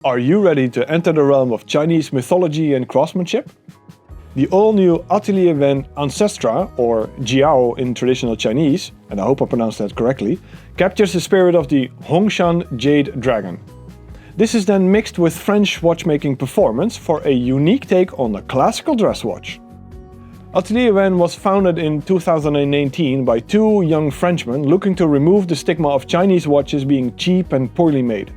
Are you ready to enter the realm of Chinese mythology and craftsmanship? The all-new Atelier Wen Ancestra, or Jiao in traditional Chinese, and I hope I pronounced that correctly, captures the spirit of the Hongshan Jade Dragon. This is then mixed with French watchmaking performance for a unique take on a classical dress watch. Atelier Wen was founded in 2018 by two young Frenchmen looking to remove the stigma of Chinese watches being cheap and poorly made.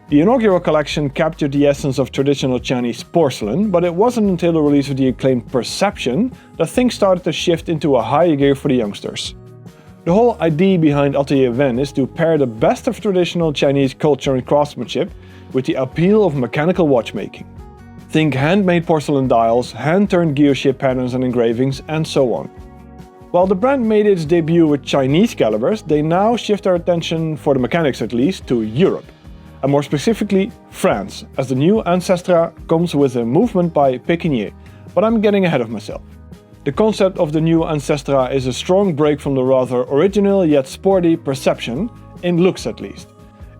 The inaugural collection captured the essence of traditional Chinese porcelain, but it wasn't until the release of the acclaimed Perception that things started to shift into a higher gear for the youngsters. The whole idea behind Atelier Wen is to pair the best of traditional Chinese culture and craftsmanship with the appeal of mechanical watchmaking. Think handmade porcelain dials, hand-turned gear-shaped patterns and engravings, and so on. While the brand made its debut with Chinese calibers, they now shift their attention, for the mechanics at least, to Europe. And more specifically, France, as the new Ancestra comes with a movement by Pequignet, but I'm getting ahead of myself. The concept of the new Ancestra is a strong break from the rather original yet sporty Perception, in looks at least.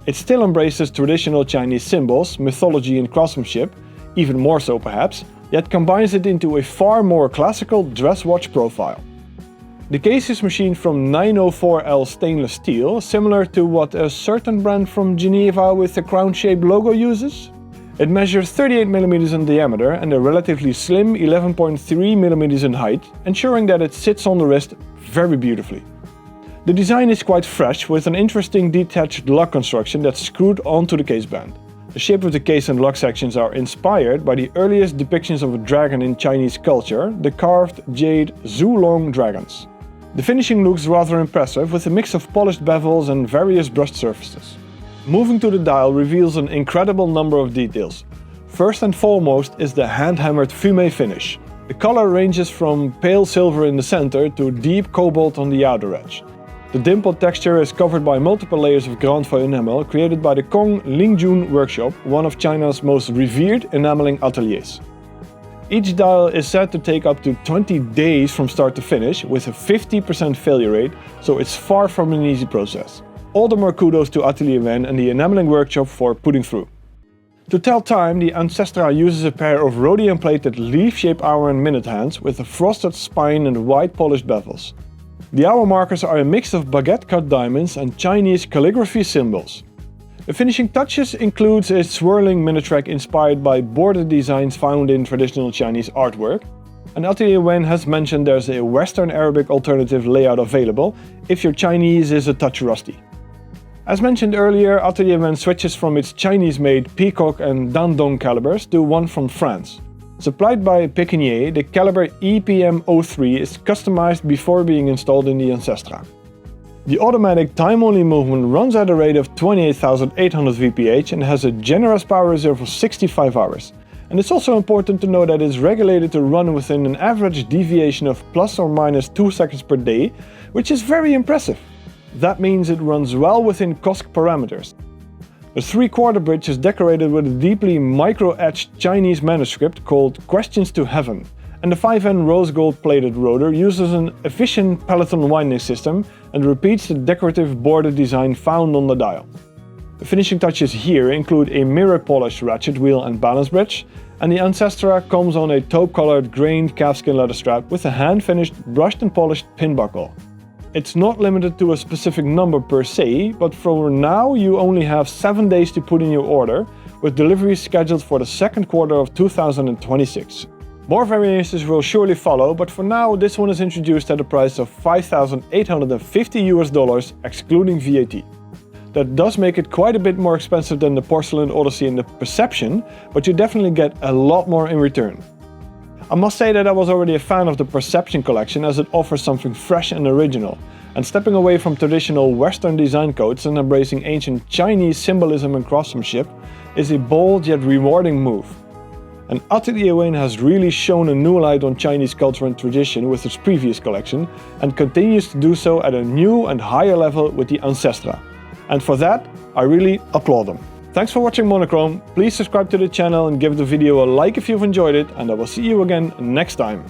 It still embraces traditional Chinese symbols, mythology and craftsmanship, even more so perhaps, yet combines it into a far more classical dress watch profile. The case is machined from 904L stainless steel, similar to what a certain brand from Geneva with a crown-shaped logo uses. It measures 38mm in diameter and a relatively slim 11.3mm in height, ensuring that it sits on the wrist very beautifully. The design is quite fresh, with an interesting detached lock construction that's screwed onto the caseband. The shape of the case and lock sections are inspired by the earliest depictions of a dragon in Chinese culture, the carved jade Zhulong dragons. The finishing looks rather impressive, with a mix of polished bevels and various brushed surfaces. Moving to the dial reveals an incredible number of details. First and foremost is the hand-hammered fumé finish. The color ranges from pale silver in the center to deep cobalt on the outer edge. The dimpled texture is covered by multiple layers of Grand Feu enamel created by the Kong Lingjun workshop, one of China's most revered enameling ateliers. Each dial is said to take up to 20 days from start to finish, with a 50% failure rate, so it's far from an easy process. All the more kudos to Atelier Wen and the enameling workshop for putting through. To tell time, the Ancestra uses a pair of rhodium-plated leaf-shaped hour and minute hands with a frosted spine and white polished bevels. The hour markers are a mix of baguette-cut diamonds and Chinese calligraphy symbols. The finishing touches includes a swirling minitrack inspired by border designs found in traditional Chinese artwork, and Atelier Wen has mentioned there's a Western Arabic alternative layout available if your Chinese is a touch rusty. As mentioned earlier, Atelier Wen switches from its Chinese-made Peacock and Dandong calibers to one from France. Supplied by Pequignet, the caliber EPM03 is customized before being installed in the Ancestra. The automatic time-only movement runs at a rate of 28,800 VPH and has a generous power reserve of 65 hours. And it's also important to know that it's regulated to run within an average deviation of plus or minus 2 seconds per day, which is very impressive. That means it runs well within COSC parameters. The 3/4 bridge is decorated with a deeply micro-etched Chinese manuscript called Questions to Heaven, and the 5N rose gold plated rotor uses an efficient peloton winding system and repeats the decorative border design found on the dial. The finishing touches here include a mirror polished ratchet wheel and balance bridge, and the Ancestra comes on a taupe-colored grained calfskin leather strap with a hand-finished brushed and polished pin buckle. It's not limited to a specific number per se, but for now you only have 7 days to put in your order, with delivery scheduled for the second quarter of 2026. More variations will surely follow, but for now this one is introduced at a price of $5,850 excluding VAT. That does make it quite a bit more expensive than the Porcelain Odyssey and the Perception, but you definitely get a lot more in return. I must say that I was already a fan of the Perception collection, as it offers something fresh and original, and stepping away from traditional Western design codes and embracing ancient Chinese symbolism and craftsmanship is a bold yet rewarding move. And Atelier Wen has really shone a new light on Chinese culture and tradition with its previous collection, and continues to do so at a new and higher level with the Ancestra. And for that, I really applaud them. Thanks for watching Monochrome. Please subscribe to the channel and give the video a like if you've enjoyed it, and I will see you again next time.